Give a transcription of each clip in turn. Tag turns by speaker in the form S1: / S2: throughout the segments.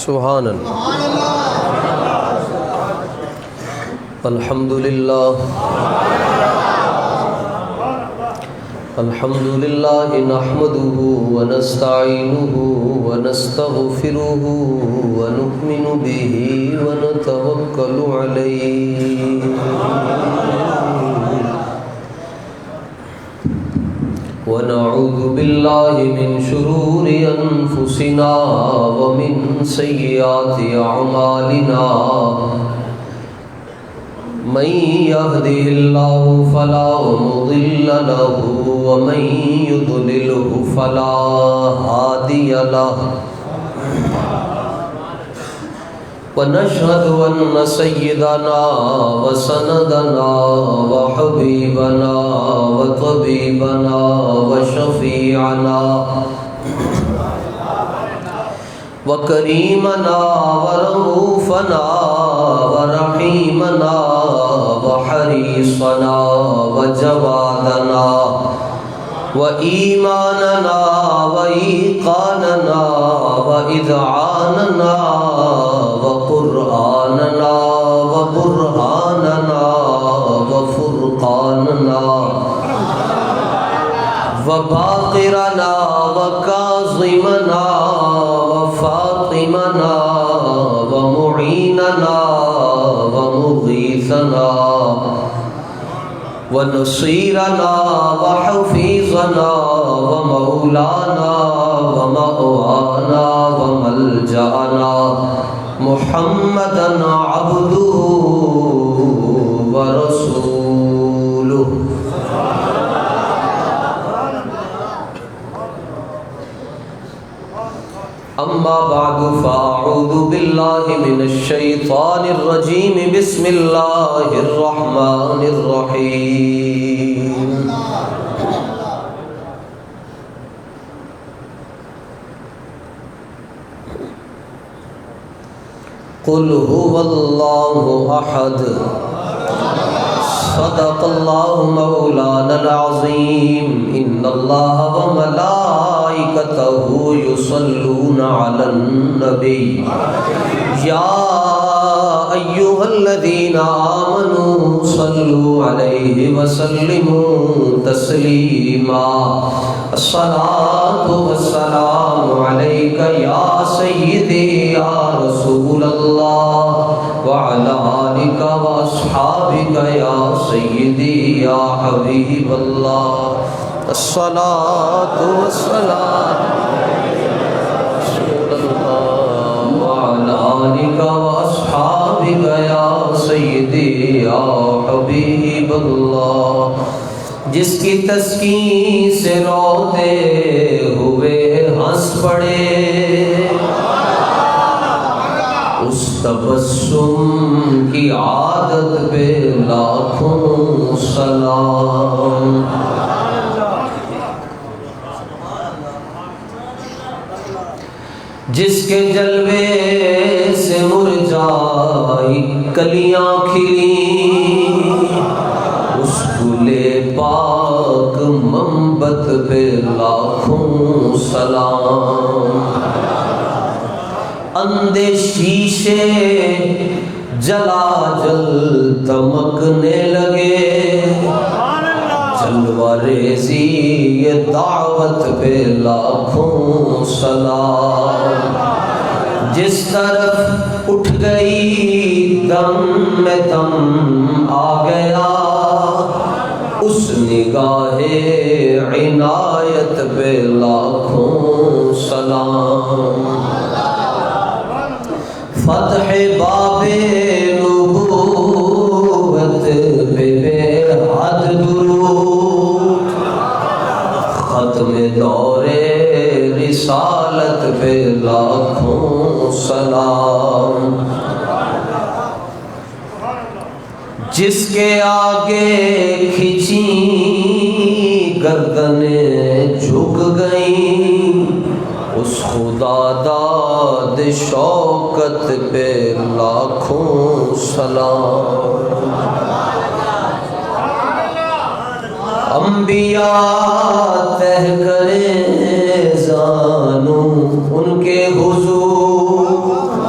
S1: سبحان اللہ. الحمدللہ نحمده ونستعینه ونستغفره ونؤمن به ونتوکل علیہ ونعوذ باللہ من شرور انفسنا ومن سیئات اعمالنا من يهده الله فلا مضل له ومن يضلله فلا هادي له ونشهد أن سيدنا وسندنا وحبيبنا وطبيبنا وشفيعنا وكريمنا ورؤوفنا ورحيمنا وحريصنا وجوادنا وإيماننا وإيقاننا وإذعاننا وقرآننا وبرهاننا وفرقاننا وباقرنا وكاظمنا وفاطمنا ومعيننا ومغيثنا ونصيرنا وحفيظنا ومولانا ومأوانا وملجأنا محمدًا عبده ورسوله. أما بعد فأعوذ بالله من الشيطان الرجيم. بسم الله الرحمن الرحيم. قل هو الله أحد. صدق الله مولانا العظيم. إن الله وملائكته يصلون على النبي يا أيها الذين آمنوا صلوا عليه وسلموا تسليما. الصلاة والسلام عليك يا سيدي يا رسول الله وعلى آلك وأصحابك يا سيدي يا حبيب الله. الصلاة والسلام رسول الله وعلى آلك وأصحابك يا سيدي يا حبيب الله. جس کی تسکین سے روتے ہوئے ہنس پڑے اس تبسم کی عادت پہ لاکھوں سلام. جس کے جلوے سے مرجائی کلیاں کھلی اس گلے پاک منبت پہ لاکھوں سلام. اندھے شیشے جلا جل دمکنے لگے جلوہ ریزی یہ دعوت پہ لاکھوں سلام. جس طرف اٹھ گئی دم میں دم آ گیا اس نگاہ عنایت پہ لاکھوں سلام. فتح باب نبوت پہ بے حد درود ختم دور رسالت پہ لاکھوں سلام. جس کے آگے کھچی گردنیں جھک گئیں اس خدا داد شوکت پہ لاکھوں سلام. انبیاء تہ کریں زانو ان کے حضور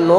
S1: 9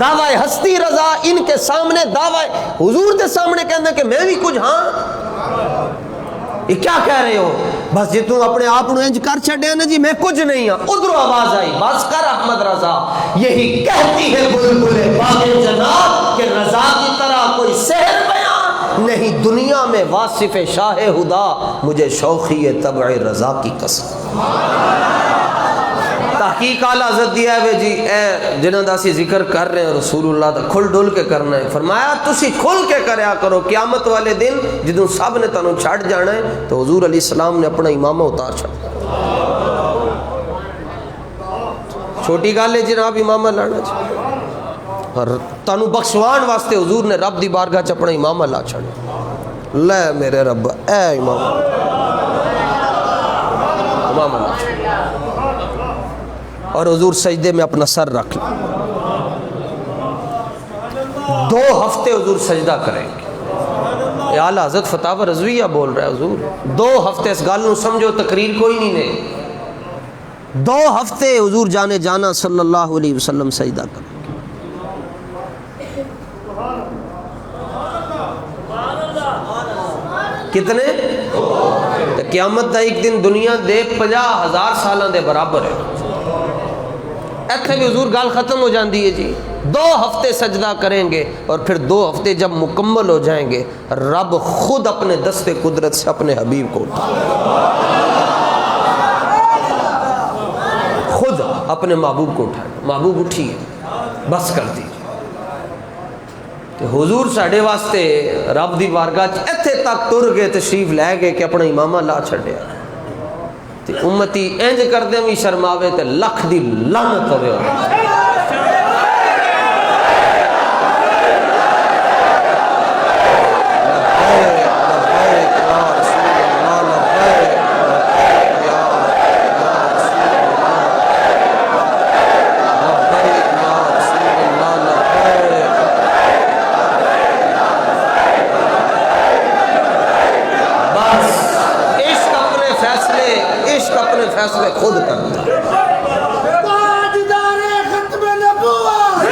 S1: دعوی ہستی رضا ان کے سامنے دعوی حضور کے سامنے کہنا کہ میں بھی کچھ ہاں یہ کیا کہہ رہے ہو بس جی تم اپنے آپ انج کر چھڑے نا جی میں کچھ نہیں ہوں ادھر آواز آئی بس کر احمد رضا یہی کہتی ہے بلبل باغ جناب کہ رضا کی طرح کوئی سحر بیان نہیں دنیا میں واصف شاہ ہدا مجھے شوخی طبع رضا کی قسم تحقیق اعلیٰ حضرت دیا ہے جی اے جنہاں دا سی ذکر کر رہے ہیں رسول اللہ دا کھل ڈول کے کرنا ہے فرمایا تسی کھل کے کریا کرو قیامت والے دن جدوں سب نے تانوں چھڑ جانا ہے تو حضور علیہ السلام نے اپنا امامہ اتار چھڑا چھوٹی گل ہے جناب امامہ لانا چاہیے اور تانوں بخشوان واسطے حضور نے رب دی بارگاہ چ اپنا امامہ لا چھڑا لے میرے رب اے امامہ لا چھڑا اور حضور سجدے میں اپنا سر رکھ لیں 2 ہفتے حضور سجدہ کریں گے یہ اعلیٰ حضرت فتاوی رضویہ بول رہا ہے حضور 2 ہفتے اس گل نو سمجھو تقریر کوئی نہیں نے 2 ہفتے حضور جانے جانا صلی اللہ علیہ وسلم سجدہ کریں کتنے قیامت دا ایک دن دنیا دے 50,000 سالاں دے برابر ہے ایتھے بھی حضور گال ختم ہو جاندی ہے جی 2 ہفتے سجدہ کریں گے اور پھر 2 ہفتے جب مکمل ہو جائیں گے رب خود اپنے دست قدرت سے اپنے حبیب کو خود اپنے محبوب کو اٹھائے محبوب اٹھیے بس کر دیجیے کہ حضور ساڑھے واسطے رب دی بارگاہ ایتھے تک تر گئے تشریف لے گئے کہ اپنا امامہ لا چھڑیا تے امتی انج کر دیں بھی شرماوے تے لکھ دی لعنت ہوئے فیصلے خود کرتا ہے
S2: تاجدار ختم نبوت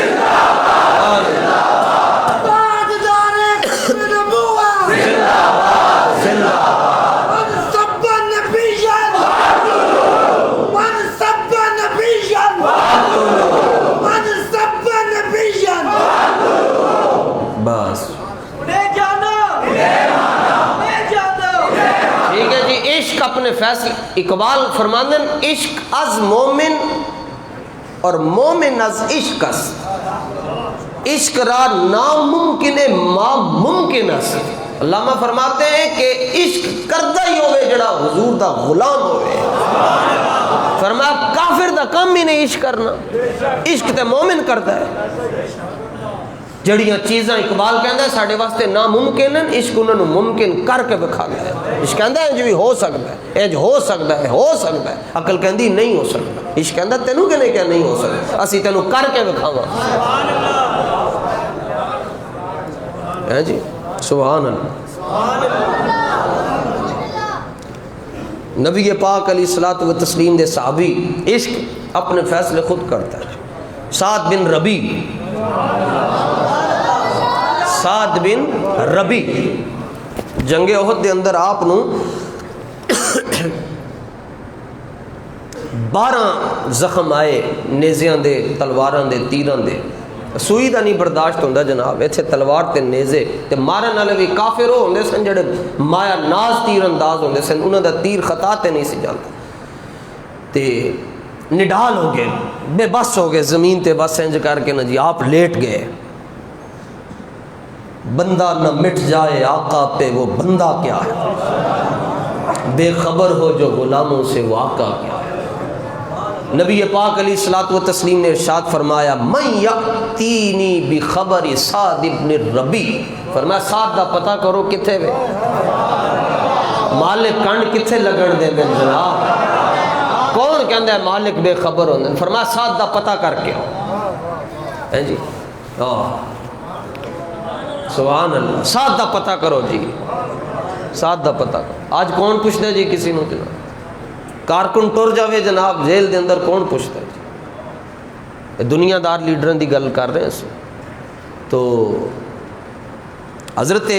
S2: تاجدار ختم نبوت
S1: زندہ
S2: من سب نبیا من سب نبیا من سب نبیا
S1: بس
S2: لے جانا
S1: ٹھیک ہے جی عشق اپنے فیصلے اقبال فرماندے عشق از مومن اور مومن از عشق اس عشق را ناممکن ما ممکن اس علامہ فرماتے ہیں کہ عشق کردہ ہی ہوئے جڑا حضور دا غلام ہوئے فرمایا کافر دا کم ہی نہیں عشق کرنا عشق تے مومن کرتا ہے جڑیاں چیزاں اقبال کہندا ہے ساڈے واسطے ناممکن ہیں عشق انہاں نوں ممکن کر کے دکھاتا ہے عشق کہندا ہے انج بھی ہو سکتا ہے انج ہو سکتا ہے عقل کہندی نہیں ہو سکتا عشق کہندا تینوں کہ نہیں کہ نہیں ہو سکتا اسی تینوں کر کے دکھاواں ہے جی سبحان اللہ نبی پاک علیہ الصلوۃ والتسلیم دے صحابی عشق اپنے فیصلے خود کرتا ہے سعد بن ربی جنگ احد دے اندر آپ نو 12 زخم آئے نیزیاں دے تلواراں دے تیراں دے سوئی دا نہیں برداشت ہوندا جناب ایتھے تلوار تے نیزے تے مارن والے بھی کافر ہوندے سن جڑے مایا ناز تیر انداز ہوندے سن انہاں دا تیر خطا تے نہیں سی جاندا تے نڈال ہو گئے بے بس ہو گئے زمین تے بس انج کر کے نا جی آپ لیٹ گئے بندہ نہ مٹ جائے آقا پہ وہ بندہ کیا ہے بے خبر ہو جو غلاموں سے وہ آقا کیا ہے نبی پاک علیہ الصلوۃ والتسلیم نے ارشاد فرمایا من یاتینی بخبر سعد بن ربی فرمایا سعد دا پتہ کرو کتھے وے مالک کنڈ کتھے لگن دے میں جناب کون کہندا ہے مالک بے خبر ہوندا فرمایا سعد دا پتہ کر کے ہیں جی سبحان اللہ سعد دا پتہ کرو جی سعد دا پتہ کرو آج کون پوچھتا ہے جی کسی نو جناب کارکن ٹر جاوے جناب جیل دے اندر کون پوچھتا ہے جی دنیا دار لیڈروں دی گل کر رہے ہیں. تو حضرت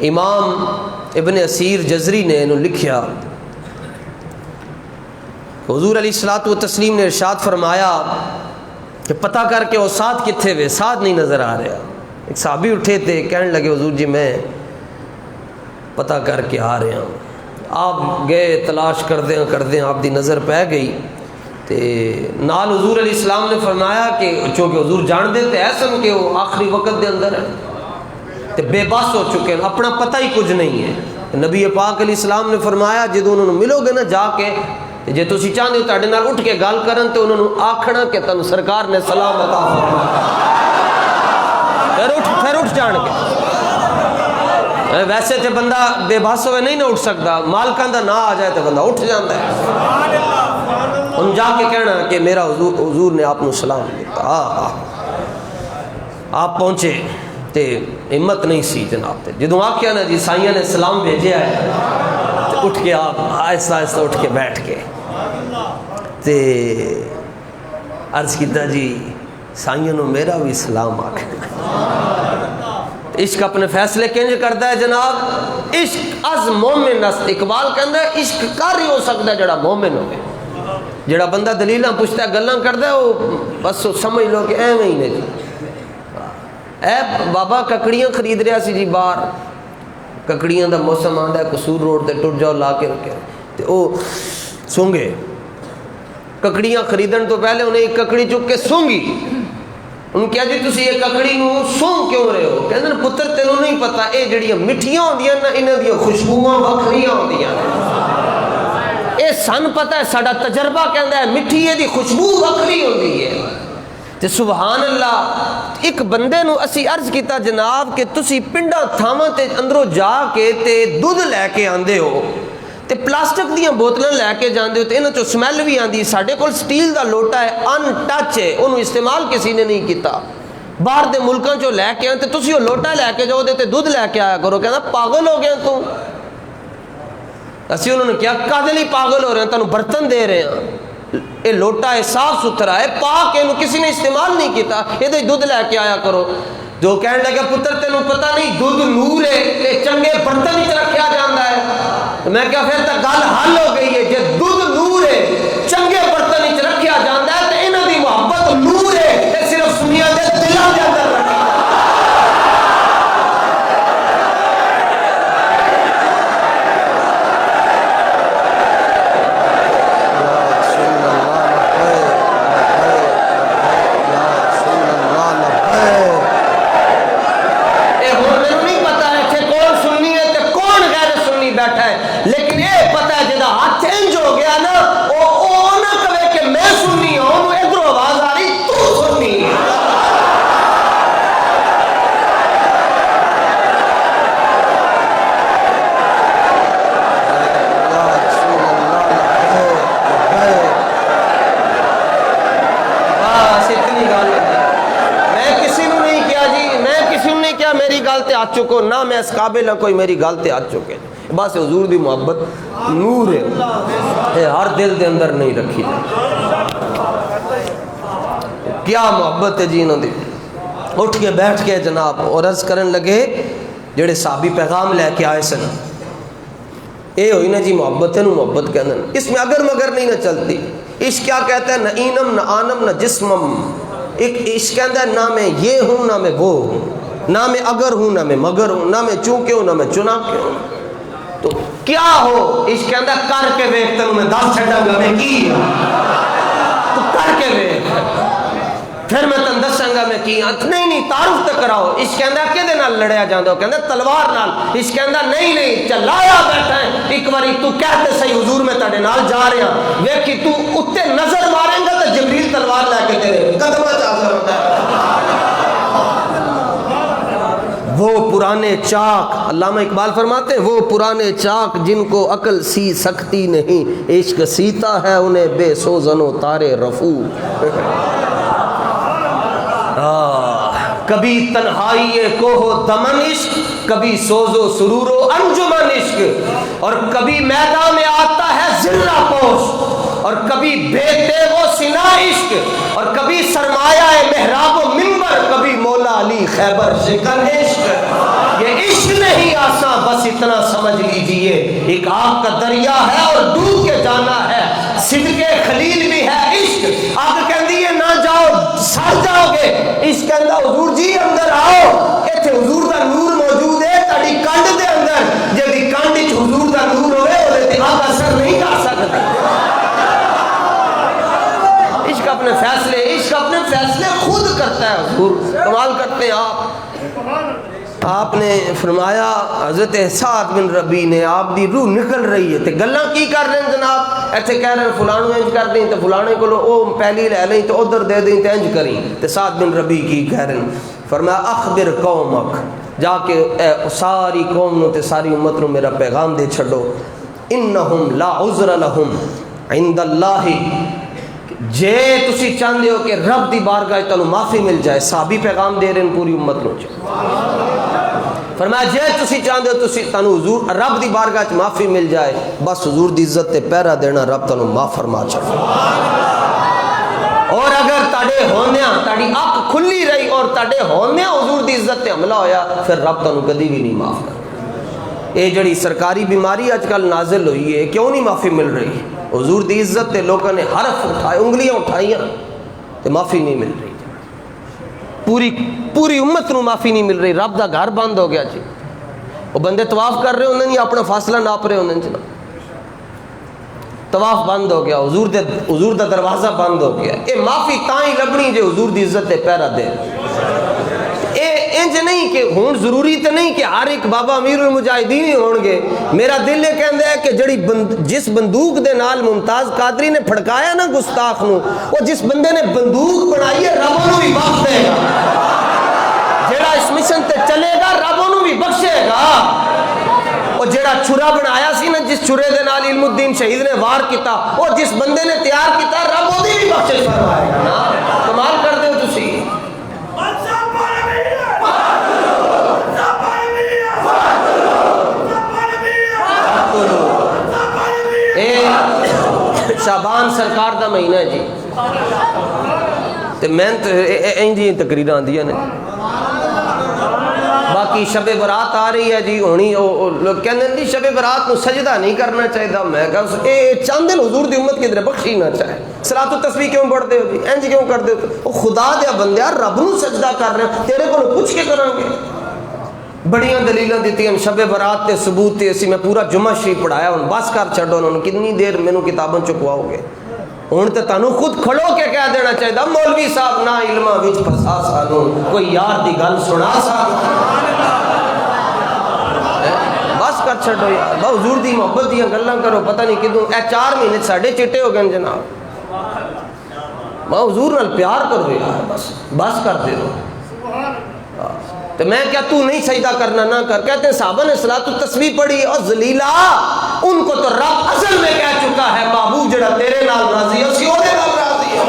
S1: امام ابن اسیر جزری نے انہوں لکھیا، حضور علیہ الصلوۃ والتسلیم نے ارشاد فرمایا کہ پتہ کر کے وہ ساتھ کتنے وے، ساتھ نہیں نظر آ رہا. ایک صحابی اٹھے تھے، کہنے لگے حضور جی میں پتہ کر کے آ رہا ہوں. آپ گئے تلاش کردیں آپ دی نظر پہ گئی تے نال حضور علیہ السلام نے فرمایا کہ چونکہ حضور جان دے تے ایسن کہ وہ آخری وقت دے اندر ہے تے بے بس ہو چکے ہیں، اپنا پتہ ہی کچھ نہیں ہے. نبی پاک علیہ السلام نے فرمایا جدوں انہوں ملو گے نا جا کے تے جے تسی چاہندے ہو تہاڈے نال اٹھ کے گل کرن تے انہوں آکھنا کہ تانوں سرکار نے سلام عطا فرمایا، پھر اٹھ جان کے. ویسے تے بندہ بے بس ہوئے نہیں نہ اٹھ سکتا، مالکاں دا نہ آ جائے تو بندہ اٹھ جاتا ہے. ان جا کے کہنا کہ میرا حضور نے آپ نے سلام دیتا. آپ پہنچے تے ہمت نہیں سی جناب تے جدوں آکھیا نا جی سائیاں نے سلام بھیجیا ہے تے اٹھ کے آپ آہستہ آہستہ اٹھ کے بیٹھ کے تے عرض کیتا جی سائیاں نو میرا بھی سلام آکھنا. عشق اپنے فیصلے کنج کرتا ہے جناب. عشق از مومن است. اقبال کہندا ہے عشق کر ہی ہو سکتا ہے جڑا مومن ہوئے. جڑا بندہ دلیلاں پوچھتا ہے گلاں کردا ہے وہ بس سمجھ لو کہ ایویں ہی نے جی. اے بابا ککڑیاں خرید رہا سی جی باہر، ککڑیاں دا موسم آندا ہے، قصور روڈ تے ٹر جاؤ لا کے رکھے تے او سونگے. ککڑیاں خریدن تو پہلے انہیں ایک ککڑی چک کے سونگی. انہوں کیا جی تسی یہ ککڑی نو سونگ کیوں رہے ہو؟ کہتے ہیں پتر تینوں نہیں پتا اے جڑیاں مٹھیاں ہوندیاں نا انہاں دی خوشبوواں وکھریاں ہوندیاں. اے سن پتہ ہے ساڈا تجربہ کہندا ہے مٹھی دی خوشبو وکھری ہوندی ہے. تے سبحان اللہ ایک بندے نو اسی عرض کیتا جناب کہ تسی پنڈاں تھاواں تے اندروں جا کے تے دودھ لے کے آندے ہو تے پلاسٹک دیاں بوتلاں لے کے جاندے ہو تے انہاں چوں سمیل بھی آندی. ساڈے کول سٹیل دا لوٹا ہے ان ٹچ ہے، انہوں استعمال کسی نے نہیں کیتا. باہر دے ملکاں چوں لے کے آن تے تسی وہ لوٹا لے کے جاؤ دے تے دودھ لے کے آیا کرو. کہنا پاگل ہو گیا تو. اسی انہوں نے کیا کدے لئی پاگل ہو رہے ہیں، تانوں برتن دے رہے ہیں، یہ لوٹا ہے صاف ستھرا ہے پاک ہے، کسی نے استعمال نہیں کیتا، یہ دودھ لے کے آیا کرو. جو کہنے لگا پتر تینوں پتہ نہیں دودھ نور ہے یہ چنگے برتن ہی رکھا جاتا ہے. میں کہا پھر تک گل حل ہو گئی ہے. جے دودھ نور ہے چنگے برتن ہی رکھا جاتا ہے تو انہاں دی محبت نور ہے، یہ صرف دنیا دے دلاں دے اندر رکھی. لیکن یہ پتہ ہے جہاں ہاتھ انج ہو گیا نا وہ نہ کہے کہ میں سنی ہوں، ادھر آواز آ رہی تو سنی. بس اتنی گل میں کسی نے نہیں کیا جی، میں کسی نے نہیں کیا میری گل تے آ چکو نہ میں اس قابل ہوں کوئی میری گل تے آ چکے. بس حضور دی محبت نور ہے، یہ ہر دل دے اندر نہیں رکھی. کیا محبت ہے جی انہوں دی. اٹھ کے بیٹھ کے جناب اور عرض کرن لگے جڑے صحابی پیغام لے کے آئے سن، اے ہوئی نا جی محبت ہے نو محبت کہنا. اس میں اگر مگر نہیں نہ چلتی. عشق کیا کہتا ہے؟ نہ اینم نہ آنم نہ جسمم. ایک عشق کہتا ہے نہ میں یہ ہوں نہ میں وہ ہوں، نہ میں اگر ہوں نہ میں مگر ہوں، نہ میں چونکہ ہوں نہ میں چنا کے ہوں. تو کیا ہو عشق کہتا ہے کر کے ویکھ تینوں میں دس چھڈاں گا میں کی ہوں. تو کر کے ویکھ پھر میں تن دساں گا میں کی ہوں. نہیں تعارف تے کراؤ. عشق کہندا کدے نال لڑیا جاندا؟ کہندا تلوار نال. عشق کہندا نہیں چلایا بیٹھا ہے. ایک باری تو کہتے صحیح حضور میں تہاڈے نال جا رہا ویکھی تو اُتے نظر ماریں گا تو جبریل تلوار لے کے تیرے قدماں تے حاضر ہوتا ہے. وہ پرانے چاک، علامہ اقبال فرماتے ہیں وہ پرانے چاک جن کو عقل سی سکتی نہیں، عشق سیتا ہے انہیں بے سوزن و تارے رفو. کبھی تنہائی کوہ دمن عشق، کبھی سوز و سرور و انجمن عشق، اور کبھی میدان میں آتا ہے ذلہ پوش. اور کبھی بے تیغ و سنا عشق، اور کبھی سرمایہ محراب و منبر، کبھی مولا علی خیبر شکن عشق۔ یہ عشق نہیں آسان، بس اتنا سمجھ لیجئے، ایک آگ کا دریا ہے اور ڈوب کے جانا ہے۔ صدق خلیل بھی ہے عشق، آگ کہندی ہے نہ جاؤ سڑ جاؤ گے، عشق کہندا حضور جی اندر آؤ، ایتھے حضور دا نور موجود ہے تہاڈی کنڈ دے اندر، جدی کنڈ وچ حضور دا نور ہوئے اودے تے آگ اثر نہیں کر سکتی۔ عشق اپنے فیصلے خود کرتا ہے حضور، کمال کرتے ہیں آپ نے فرمایا حضرت سعد بن ربی نے آپ دی روح نکل رہی ہے تے گلاں کی کر رہے ہیں جناب، ایتھے کہہ رہے ہیں فلانو انج کر دیں تے فلانے کو او پہلی لے لیں تے ادھر دے دیں تے انج کریں، تے سعد بن ربی کی کہہ رہے ہیں، فرمایا اخبر قومک، جا کے ساری قوم نو تے ساری امت نو میرا پیغام دے چھڈو، انہم لا عذر لہم عند اللہ، جے تسی چاہندے ہو کہ رب دی بارگاہ تانوں معافی مل جائے، صحابی پیغام دے رہے ہیں پوری امت نو، فرمایا جے تسی چاہندے ہو تسی تانوں حضور رب دی بارگاہ چ معافی مل جائے، بس حضور دی عزت تے پہرا دینا، رب تانوں معاف فرما چھڑے۔ اور اگر تاڑے ہوندیاں تاڑی اکھ کھلی رہی اور تاڑے ہوندیاں حضور دی عزت تے حملہ ہویا، پھر رب تانوں کدی بھی نہیں معاف کر۔ اے جڑی سرکاری بیماری اج کل نازل ہوئی ہے، کیوں نہیں معافی مل رہی؟ حضور دی عزت تے لوگوں نے حرف اٹھائے، انگلیاں اٹھائیاں تے معافی نہیں مل رہی، پوری امت نو معافی نہیں مل رہی۔ رب دا گھر بند ہو گیا جی، وہ بندے طواف کر رہے ہوندے نہیں، اپنا فاصلہ ناپ رہے ہوندے جناب، طواف بند ہو گیا، حضور دا دروازہ بند ہو گیا۔ اے معافی تاں ہی لبنی جے حضور دی عزت تے پہرا دے۔ اے انج نہیں کہ ہون ضروری تے نہیں کہ ہر ایک بابا امیر المجاہدین ہی ہون گے، میرا دل یہ کہندا ہے کہ جس بندوق دے نال ممتاز قادری نے پھڑکایا نا گستاخ نو، وہ جس بندے نے بندوق بنائی ہے رب انہوں بھی بخش دے گا، جیڑا اس مشن تے چلے گا رب انہوں بھی بخشے گا۔ اور جیڑا چھرا بنایا سی نا، جس چھرے دے نال علم الدین شہید نے وار کیتا، وہ جس بندے نے تیار کیتا رب اودی بھی بخشش فرمائے گا نا۔ کمال کر دے ہو تسی۔ شعبان سرکار دا مہینہ ہے جی، تے میں انجی تقریراں آندیاں نے، باقی شب برات آ رہی ہے جی، ہونی لوگ کہندے ہیں شب برات نو سجدہ نہیں کرنا چاہیے، میں کہا اے چاندے حضور دی امت کی طرح بخشی نہ چاہے، صلاۃ التسبیح کیوں پڑھتے ہو جی، انج کیوں کرتے ہو؟ او خدا دیا بندیا رب نو سجدہ کر رہے ہیں، تیرے کو پوچھ کے کریں گے؟ بڑیاں دلیلاں دیتی ہیں شب برات تے ثبوت تے، اسی میں پورا جمعہ شریف پڑھایا، ہن بس کر چھڈو، انہوں نے کتنی دیر مینوں کتاباں چکواؤ گے؟ ہن تے تانوں خود کھڑو کے کہہ دینا چاہیے، مولوی صاحب نہ علماں وچ پھسا سانوں، کوئی یار دی گل سنا سانوں، بس کر چھڈو یار، حضور دی محبت دیاں گلاں کرو، پتہ نہیں کدوں اے 4 مہینے ساڈے چٹے ہو گئے جناب، حضور نال پیار کرو یار، بس کر دے دو۔ تو میں کیا تو نہیں سجدہ کرنا نہ کر، کہتے ہیں صحابہ نے صلاۃ التسبیح پڑھی اور ذلیلا ان کو تو رب اصل میں کہہ چکا ہے محبوب جڑا تیرے نال راضی ہے اسی اودے نال راضی ہے۔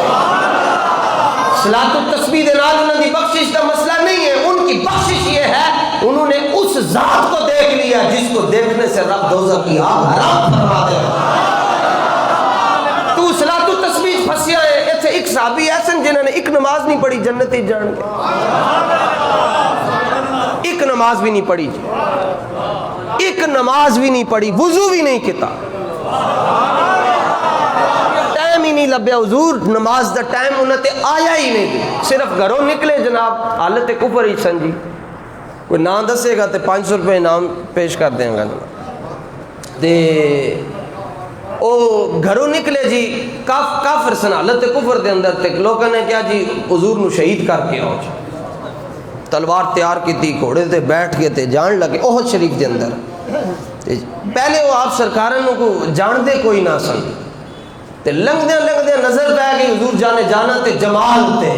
S1: صلاۃ التسبیح دے نال انہاں دی بخشش دا مسئلہ نہیں ہے، ان کی بخشش یہ ہے انہوں نے اس ذات کو دیکھ لیا جس کو دیکھنے سے رب دوزخ کی آگ حرام فرما دے۔ تو صلاۃ التسبیح پھسیا ہے، ایتھے ایک صحابی ایسے جنہوں نے ایک نماز نہیں پڑھی جنت ہی جان گے، ایک نماز بھی نہیں پڑھی جی، ایک نماز بھی نہیں پڑھی، وضو بھی نہیں کیتا، ٹائم ہی نہیں لبیا حضور، نماز دا ٹائم انہوں تے آیا ہی نہیں، صرف گھروں نکلے جناب حالت کفر ہی سن جی، کوئی نام دسے گا تے 500 روپے انعام پیش کر دیں گا، تے او گھروں نکلے جی کافر سن حالت کفر دے اندر، تے لوگوں نے کیا جی حضور نو شہید کر کے آؤ جی، تلوار تیار کی تھی، گھوڑے تے بیٹھ کے تے جان لگے احد شریف دے اندر، پہلے وہ آپ سرکاروں کو جان دے کوئی نہ سن، تے لنگ دے نظر پہ گئی حضور جانے جانا تے جمال تے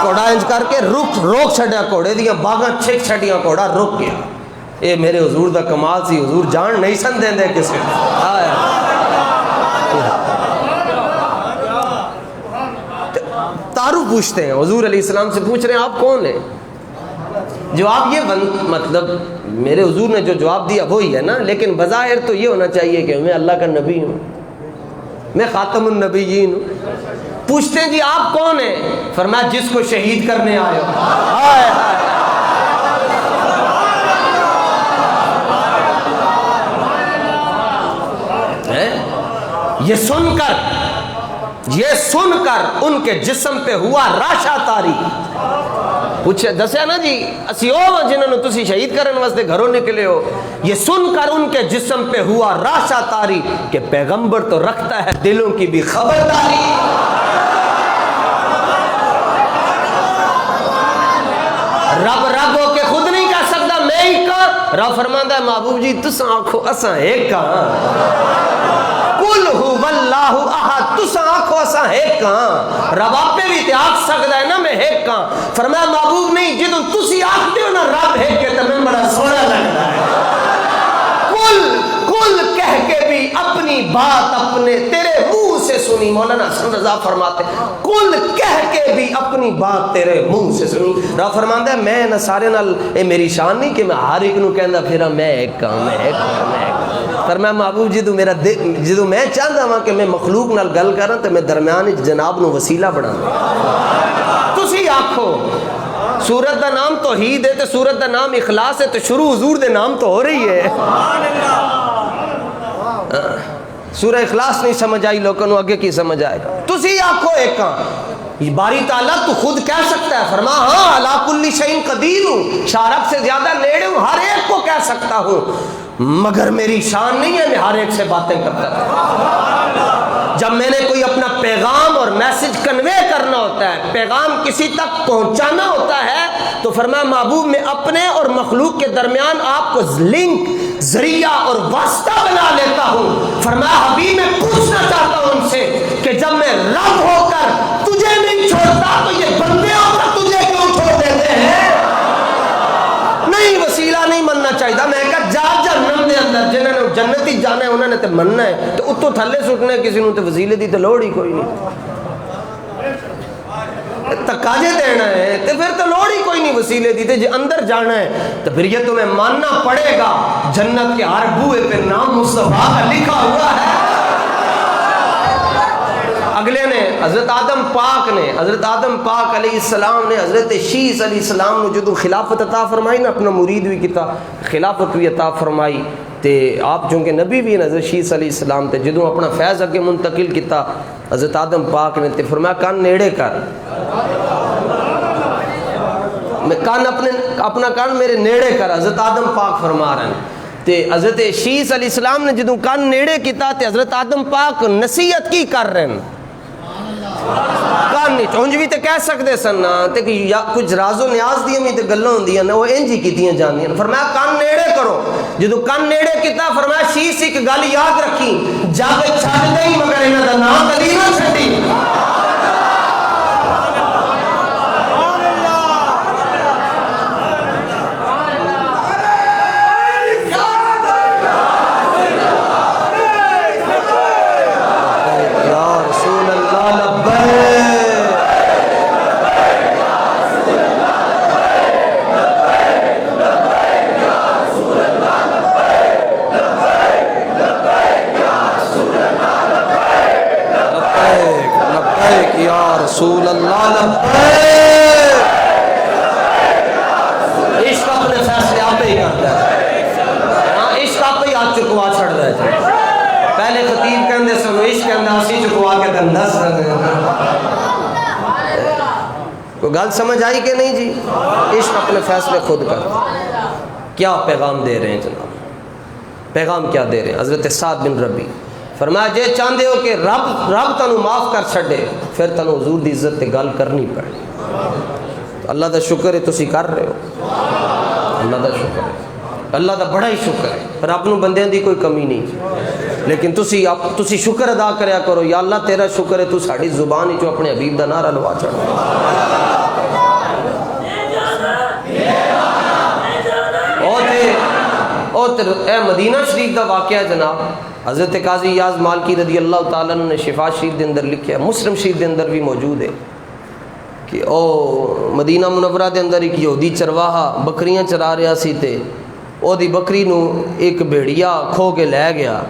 S1: گھوڑا انج کر کے روک چھڑیا، گھوڑے دیاں باغاں چھک چھڑیاں، گھوڑا رک گیا، اے میرے حضور دا کمال سی، حضور جان نہیں سن دیں دے کسی تعارف پوچھتے ہیں، حضور علیہ السلام سے پوچھ رہے ہیں آپ کون ہیں؟ جواب یہ مطلب میرے حضور نے جو جواب دیا وہی ہے نا، لیکن بظاہر تو یہ ہونا چاہیے کہ میں اللہ کا نبی ہوں، میں خاتم النبیین ہوں۔ پوچھتے ہیں جی آپ کون ہیں؟ فرمایا جس کو شہید کرنے آئے ہو۔ ہائے ہائے، یہ سن کر ان کے جسم پہ ہوا راشا تاری۔ پوچھے دسیا نا جی اسی او جنہوں نے تسی شہید کرن واسطے گھروں نکلے ہو، یہ سن کر ان کے جسم پہ ہوا راشا تاری کہ پیغمبر تو رکھتا ہے دلوں کی بھی خبرداری۔ رب ہو کے خود نہیں کہہ سکتا میں ہی کہاں، رب فرماندا ہے محبوب جی تساں آکھو اساں ایک کہاں، قل هو اللہ احد، تساں آکھو اساں ایک کہاں۔ رب آپ پہ بھی تے آکھ سکتا ہے نا میں ایک کہاں، فرمایا محبوب نہیں جدوں تسی آکھتے ہو نا رب ایک کے تے میں بڑا سونا لگتا ہے۔ کل کہہ کے بھی اپنی بات اپنے تیرے منہ سے سنی، مولانا حسن رضا فرماتے کل کہہ کے بھی اپنی بات تیرے منہ سے سنی۔ رب فرماندا ہے میں نہ سارے نال اے میری شان نہیں کہ میں ہر ایک نو کہندا پھرا میں ایک کہاں میں ایک کہاں میں ایک، پر میں محبوب جدوں میں چاہتا ہوں کہ میں مخلوق نال گل کراں تے میں درمیان وچ جناب نو وسیلہ بنا۔ تسی آکھو سورت دا نام توحید ہے تے سورت دا نام اخلاص ہے تے شروع حضور دے نام تو ہو رہی ہے۔ سورہ اخلاص نہیں سمجھ آئی لوگوں نو آگے کی سمجھ آئے گا؟ تسی آکھو ایک کہاں، باری تعالیٰ تو خود کہہ سکتا ہے، فرما ہاں علی کل شیء قدیر ہوں، شارب سے زیادہ نیڑے ہوں، ہر ایک کو کہہ سکتا ہوں، مگر میری شان نہیں ہے میں ہر ایک سے باتیں کرتا ہوں۔ جب میں نے کوئی اپنا پیغام اور میسج کنوے کرنا ہوتا ہے، پیغام کسی تک پہنچانا ہوتا ہے تو فرمایا محبوب میں اپنے اور مخلوق کے درمیان آپ کو لنک، ذریعہ اور واسطہ بنا لیتا ہوں۔ فرمایا حبیب میں پوچھنا چاہتا ہوں ان سے کہ جب میں رب ہو کر تجھے نہیں چھوڑتا تو یہ بندے ہو کر تجھے کیوں چھوڑ دیتے ہیں؟ نہیں وسیلہ نہیں مننا چاہیے۔ میں کہا جا جہنم دے اندر جنہوں نے جنتی جانا ہے انہوں نے تے مننا ہے، تو اتوں تھلے سٹنے کسی نے تے وسیلے دی تے لوڑ ہی کوئی نہیں، تقاضے دینا ہے تے پھر تو لوڑ ہی کوئی نہیں وسیلے دی، تے جے اندر جانا ہے تو پھر یہ تمہیں ماننا پڑے گا جنت کے ہر بوئے پہ نام مصطفیٰ کا لکھا ہوا ہے۔ اگلے نے حضرت آدم پاک علیہ السلام نے حضرت شیس علیہ السلام نے جدو خلافت عطا فرمائی نا، اپنا مرید بھی کیتا خلافت بھی عطا فرمائی تے آپ چونکہ نبی بھی ہیں حضرت شیس علیہ السلام تے جدو اپنا فیض اگے منتقل کیتا حضرت آدم پاک نے تے فرمایا کان نیڑے کر، کان اپنا کان میرے نیڑے کر، حضرت آدم پاک فرما رہے ہیں۔ تے حضرت شیس علیہ السلام نے جدو کان نیڑے کیتا تے حضرت آدم پاک نصیحت کی کر رہے ہیں، کان نہیں چونج بھی تے کہہ سکتے سن تے کہ کچھ راز و نیاز دیاں بھی تے گلاں ہوندیاں نا وہ انج ہی کیتیاں جاندیاں۔ فرمایا کان نیڑے کرو، جدو کان نیڑے کیتا فرمایا شیس ایک گل یاد رکھی، جب چھڈ دئی مگر انہاں دا نام کدی نہ چھڈی۔ رسول اللہ لبیک، عشق اپنے فیصلے آپ ہی کرتا ہے، ہاں عشق آپ ہی آپ چکوا چھڑ رہے تھے۔ پہلے خطیب کہندے سنو عشق کہندہ اسی چکوا کے دن دس رہے۔ کوئی گل سمجھ آئی کہ نہیں جی؟ عشق اپنے فیصلے خود کرتا۔ کیا پیغام دے رہے ہیں جناب؟ پیغام کیا دے رہے ہیں؟ حضرت سعد بن ربی فرمایا جے چاہتے ہو کہ رب تنو معاف کر چھڑے پھر تنو حضور دی عزت تے گل کرنی پڑے۔ اللہ دا شکر ہے تسی کر رہے ہو، اللہ دا شکر ہے، اللہ دا بڑا ہی شکر ہے، پر اپنوں بندیاں دی کوئی کمی نہیں، لیکن تسی شکر ادا کریا کرو، یا اللہ تیرا شکر ہے تو ساڑی زبان ہی جو اپنے حبیب دا نعرہ لوا چھڑا۔ اے مدینہ شریف دا واقعہ جناب، حضرت قاضی یاز مالکی رضی اللہ تعالیٰ نے شفا شریف دے اندر لکھیا، مسلم شریف دے اندر بھی موجود ہے کہ او مدینہ منورہ دے اندر ایک یہودی چرواہا بکریاں چرا رہا سی تے او دی بکری نو ایک بھیڑیا کھو کے لے گیا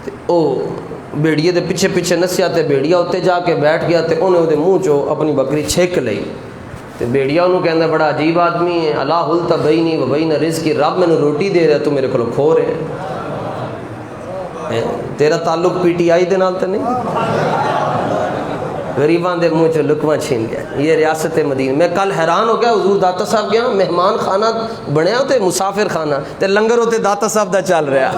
S1: تے او بیڑیے دے پیچھے پیچھے نسیا تے بیڑیا اتنے جا کے بیٹھ گیا تے انہیں وہ منہ چو اپنی بکری چھک لئی تے بیڑیا انہوں کہنا بڑا عجیب آدمی ہے، اللہ حلتا بینی و بین رزقی، رب میں نے روٹی دے رہا تو میرے کو کھو رہے ہیں، تیرا تعلق پی ٹی آئی دے نال تے نہیں؟ غریباں دے منہ چو لقمہ چھین گیا۔ یہ ریاست مدینہ، میں کل حیران ہو گیا، حضور داتا صاحب گیا مہمان خانہ بنیا ہوتے مسافر خانہ تے لنگر ہوتے داتا صاحب دا چل رہا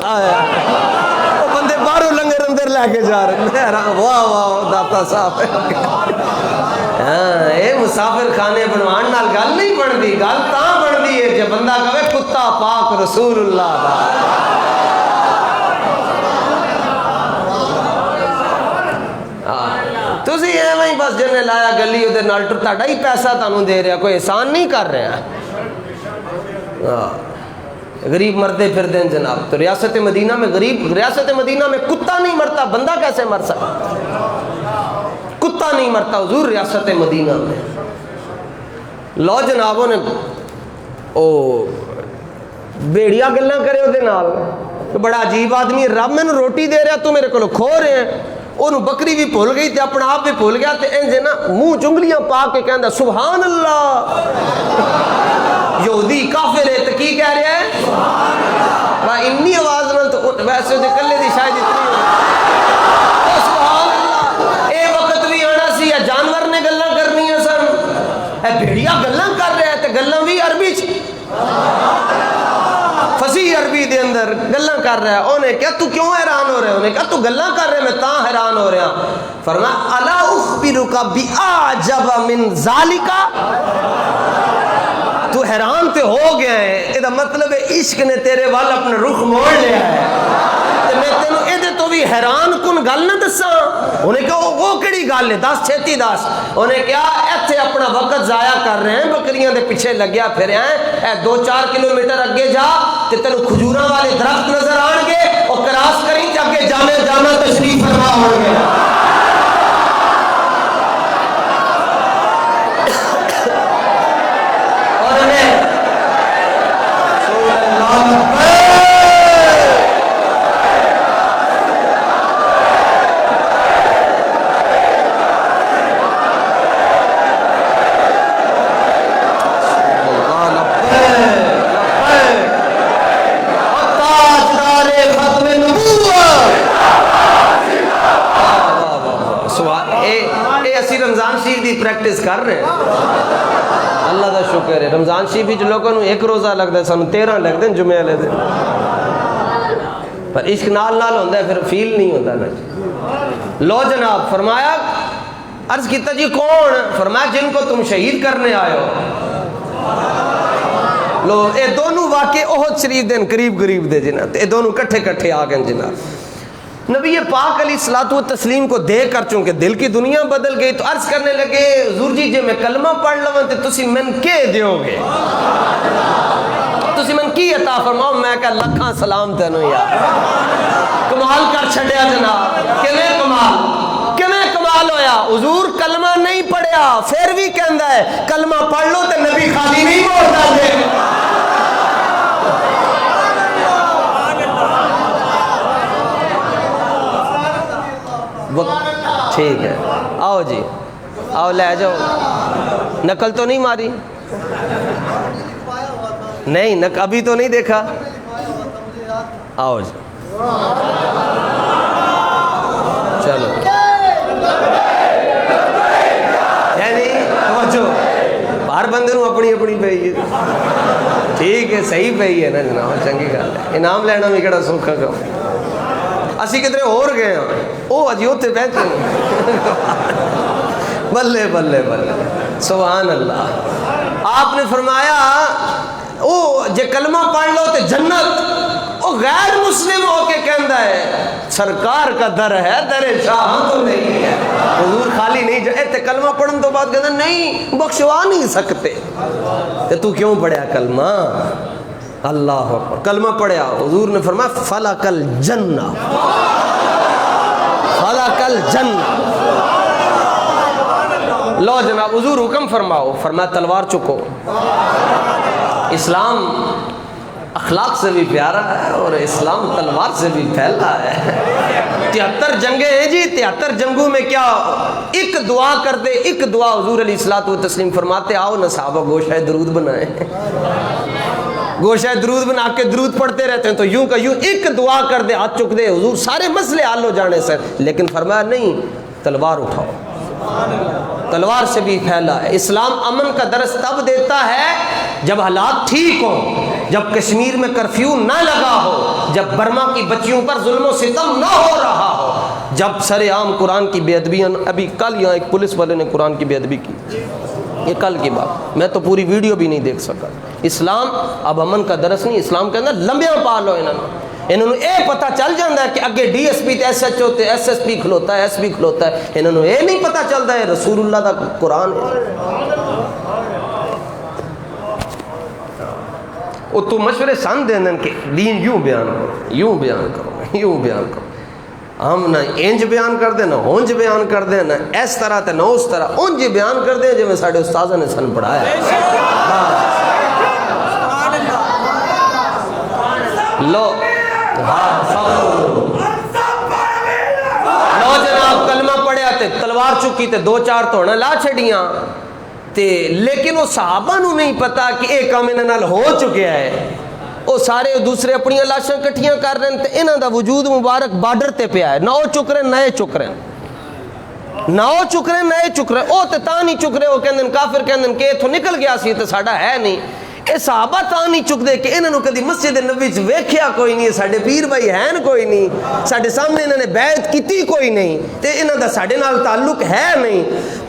S1: وہ بندے باہروں لنگر اندر لے کے جا رہے ہیں، میں حیران، واہ واہ داتا صاحب۔ ہاں اے مسافر خانے بنوان نال گل نہیں بندی، گل تاں بندی ہے جب بندہ کہے کتا پاک رسول اللہ دا۔ تسی ایویں ہی بس جن لایا گلی وہ تہاڈا ہی پیسہ تانوں دے رہا، کوئی احسان نہیں کر رہا۔ غریب مردے پھر دیں جناب، تو ریاست مدینہ میں غریب، ریاست مدینہ میں کتا نہیں مرتا، بندہ کیسے مر سکتا؟ کتا نہیں مرتا حضور ریاست مدینہ میں۔ لو جنابوں نے او بیڑیا گلاں کرے وہ نال، بڑا عجیب آدمی، رب میں نے روٹی دے رہا تو میرے کو کھو رہے ہیں۔ انہوں بکری بھی بھول گئی تے اپنا آپ بھی بھول گیا تے انجے نا منہ چنگلیاں پا کے کہندا سبحان اللہ۔ یہودی کافر ہے تو کی کہہ رہا ہے انی آواز نال، تو ویسے تے کلے دی شاید اتنی سبحان اللہ۔ اے وقت بھی آنا سی، جانور نے گلاں کرنیاں سن، اے بھیڑیا گلاں کر رہا ہے تے گلاں بھی عربی چ فصیح عربی دے اندر گلاں کر رہا ہے۔ انہیں کہا تو کیوں حیران ہو رہے ہیں؟ انہیں کہا تو گلاں کر رہے ہیں، میں تاں حیران ہو رہا ہوں۔ فرمایا الا اخبرک باعجب من ذالک، تو حیران تے ہو گیا ہے، یہ مطلب ہے عشق نے تیرے وال اپنا رخ موڑ لیا ہے، تے میں تینوں یہ تو بھی حیران کن گل نہ دساں۔ انہیں کہا وہ کیڑی گل ہے، دس چھتی دس۔ انہیں کہا ایتھے اپنا وقت ضائع کر رہے ہیں، بکریاں دے پیچھے لگیا پھرے ہیں، اے 2-4 کلومیٹر اگے جا تے تینوں کھجوراں والے درخت نظر آن گے، اور کراس کریں تے اگے جامع تشریف فرما ہوں گے۔ اور انہیں رمضان شریف دی پریکٹس کر رہے ہیں، اللہ دا شکر ہے۔ رمضان شریف جو لوگوں نے ایک روزہ لگتا ہے، سانو 13 لگتے ہیں جمعے والے دن، پر عشق نال نال ہوتا ہے، پھر فیل نہیں ہوتا نا۔ لو جناب فرمایا، عرض کیتا جی کون؟ فرمایا جن کو تم شہید کرنے آئے ہو۔ لو اے دونوں واقع احد شریف دن قریب دے جناب، اے دونوں کٹھے آ گئے جناب۔ نبی پاک علیہ الصلوۃ والتسلیم کو دیکھ کر چونکہ دل کی دنیا بدل گئی تو عرض کرنے لگے حضور جی جے میں کلمہ پڑھ لواں تے تسی من کے دیو گے، تسی من کی عطا فرماؤ؟ میں کہا لکھاں سلام تینوں یار، کمال کر چھڈیا جناب۔ کیویں کمال ہویا؟ حضور کلمہ نہیں پڑھیا پھر بھی کہندا ہے کلمہ پڑھ لو تے نبی خالی نہیں موڑدا جے۔ ٹھیک ہے، آؤ جی آؤ لے جاؤ، نقل تو نہیں ماری؟ نہیں ابھی تو نہیں دیکھا، آؤ جی چلو۔ یعنی توجہ، ہر بندے نو اپنی پئی ہے، ٹھیک ہے صحیح پئی ہے نا جناب، چنگی گل ہے۔ انعام لینا بھی کہڑا سوکھا کام، اسی کدھر اور گئے ہیں، او اجی اتنے بیٹھے بلے سبحان اللہ۔ آپ نے فرمایا او جے کلمہ پڑھ لو تے جنت، او غیر مسلم ہو کے کہندا ہے سرکار کا در ہے، در شاہ تو نہیں ہے۔ حضور خالی نہیں جائے تے کلمہ پڑھن تو بعد کہندا نہیں بخشوا نہیں سکتے، تے تو کیوں پڑھیا کلمہ؟ اللہ اکبر، کلمہ پڑھیا، حضور نے فرمایا فلک الجنہ، فلک الجنہ۔ لو جناب حضور حکم فرماؤ، فرمایا تلوار چکو۔ اسلام اخلاق سے بھی پیارا ہے اور اسلام تلوار سے بھی پھیلا ہے 73 جنگیں ہیں جی 73 جنگوں میں کیا ایک دعا کرتے ایک دعا حضور علیہ الصلوۃ والتسلیم فرماتے آؤ نہ صحابہ گوشہ درود بنائیں گوشہ درود بنا کے درود پڑھتے رہتے ہیں تو یوں کا یوں ایک دعا کر دے ہاتھ چک دے حضور سارے مسئلے حل ہو جانے سے لیکن فرمایا نہیں تلوار اٹھاؤ تلوار سے بھی پھیلا ہے اسلام امن کا درس تب دیتا ہے جب حالات ٹھیک ہوں جب کشمیر میں کرفیو نہ لگا ہو جب برما کی بچیوں پر ظلم و ستم نہ ہو رہا ہو جب سر عام قرآن کی بے ادبی ابھی کل یہاں ایک پولیس والے نے قرآن کی بے ادبی کی یہ کل کی بات میں تو پوری ویڈیو بھی نہیں دیکھ سکا اسلام اب امن کا درس نہیں اسلام کے اندر لمبیاں پالو انہوں نے اے پتہ چل جاتا ہے کہ اگے ڈی ایس پی تے ایس ایچ او تے ایس ایس پی کھلوتا ہے ایس پی کھلوتا ہے انہوں نے اے نہیں پتہ چلتا ہے رسول اللہ دا قرآن ہے وہ تو مشورے سن دیں کہ دین یوں بیان کرو یوں بیان کرو یوں بیان کرو ہم نہ انج بیان کر دیں نہ اونج بیان کر دیں نہ اس طرح تے نہ اس طرح اونج بیان کر دیں جو میں ساڑھے استاذہ نے سن پڑھایا لو لو جناب کلمہ پڑھیا تے تلوار چکی تے 2-4 توڑا لا چھڑیاں تے لیکن وہ صحابہ نو نہیں پتا کہ ایک کام انہاں نال ہو چکیا ہے وہ سارے دوسرے اپنی لاشاں کٹھیاں کر رہے ہیں تے انہاں دا وجود مبارک بارڈر تے پیا ہے نہ وہ چک رہے نہ چک رہے نہ وہ چک رہے نہ چک رہے او تے تاں نہیں چک رہے وہ کہندے کافر کہندے کہ اتھوں نکل گیا سی تے ساڈا ہے نہیں اے صحابہ تاں نہیں چک دے کہ انہاں نو کدی مسجد نبوی وچ ویکھیا کوئی نہیں ساڈے پیر بھائی ہیں کوئی نہیں ساڈے سامنے انہاں نے بیعت کیتی کوئی نہیں تے انہاں دا ساڈے نال تعلق ہے نہیں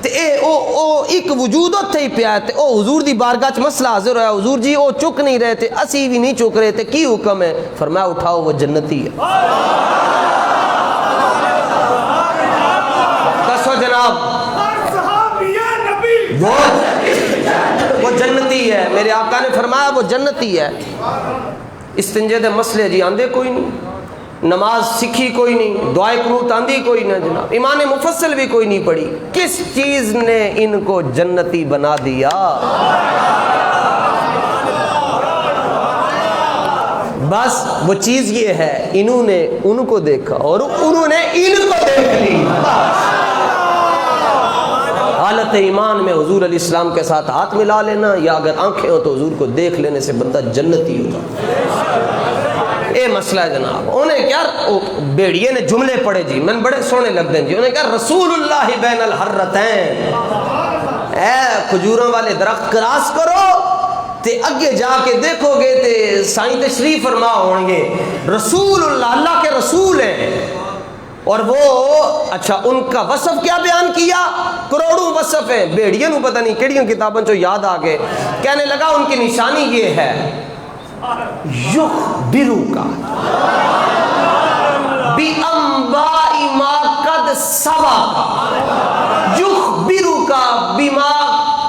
S1: تے اے او ایک وجود اوتھے ہی پیا تے او حضور دی بارگاہ وچ مسئلہ حاضر ہویا حضور جی او چک نہیں رہے تے اسی بھی نہیں چک رہے تے کی حکم ہے فرمایا اٹھاؤ وہ جنتی ہے دسو جناب وہ جنتی ہے میرے آقا نے فرمایا وہ جنتی ہے استنجے دے مسئلے جی آندے کوئی نہیں نماز سکھی کوئی نہیں دعائے قنوت آندی کوئی نہیں جناب ایمان مفصل بھی کوئی نہیں پڑھی کس چیز نے ان کو جنتی بنا دیا بس وہ چیز یہ ہے انہوں نے ان کو دیکھا اور انہوں نے ان کو دیکھ لی حالت ایمان میں حضور علیہ السلام کے ساتھ ہاتھ ملا لینا یا اگر آنکھیں ہو تو حضور کو دیکھ لینے سے بندہ جنتی ہوتا اے مسئلہ ہے جناب انہیں کیا بیڑیے نے جملے پڑھے جی میں بڑے سونے لگ دیں جی انہیں کیا رسول اللہ بین الحرتین اے کھجوروں والے درخت کراس کرو تے اگے جا کے دیکھو گے تے سائیں تشریف فرما ہوں گے رسول اللہ کے رسول ہیں اور وہ اچھا ان کا وصف کیا بیان کیا کروڑوں وصف ہیں بیڑیاں نو پتہ نہیں کیڑیاں کتابوں چو یاد آگے کہنے لگا ان کی نشانی یہ ہے یخبرو کا بی انبائی ما قد سبقا یخبرو کا بما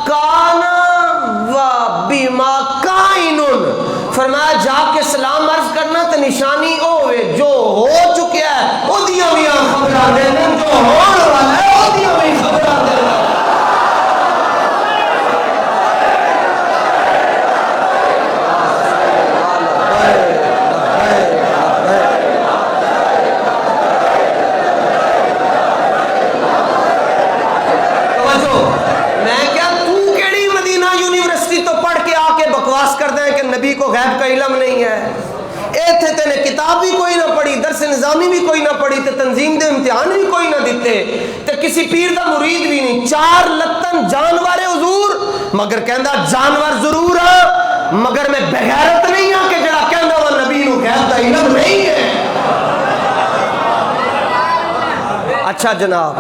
S1: کانا و بما کائنن فرمایا جا کے سلام عرض کرنا تو نشانی ہوئے جو ہو چکیا ہے وہ دیا بھی خبرہ دینا جو ہونے والا ہے وہ دیا بھی خبرہ دینا نبی کو غیب کا علم نہیں ہے اے تھے تے نے کتاب بھی کوئی نہ پڑھی درس نظامی بھی کوئی نہ پڑھی تے تنظیم دے امتحان بھی کوئی نہ دیتے تے کسی پیر دا مرید بھی نہیں 4 لتن جانور حضور مگر کہندا جانور ضرور ہاں مگر میں بغیرت نہیں ہاں کہ جڑا کہندا وہ نبی نو غیب دا علم نہیں ہے اچھا جناب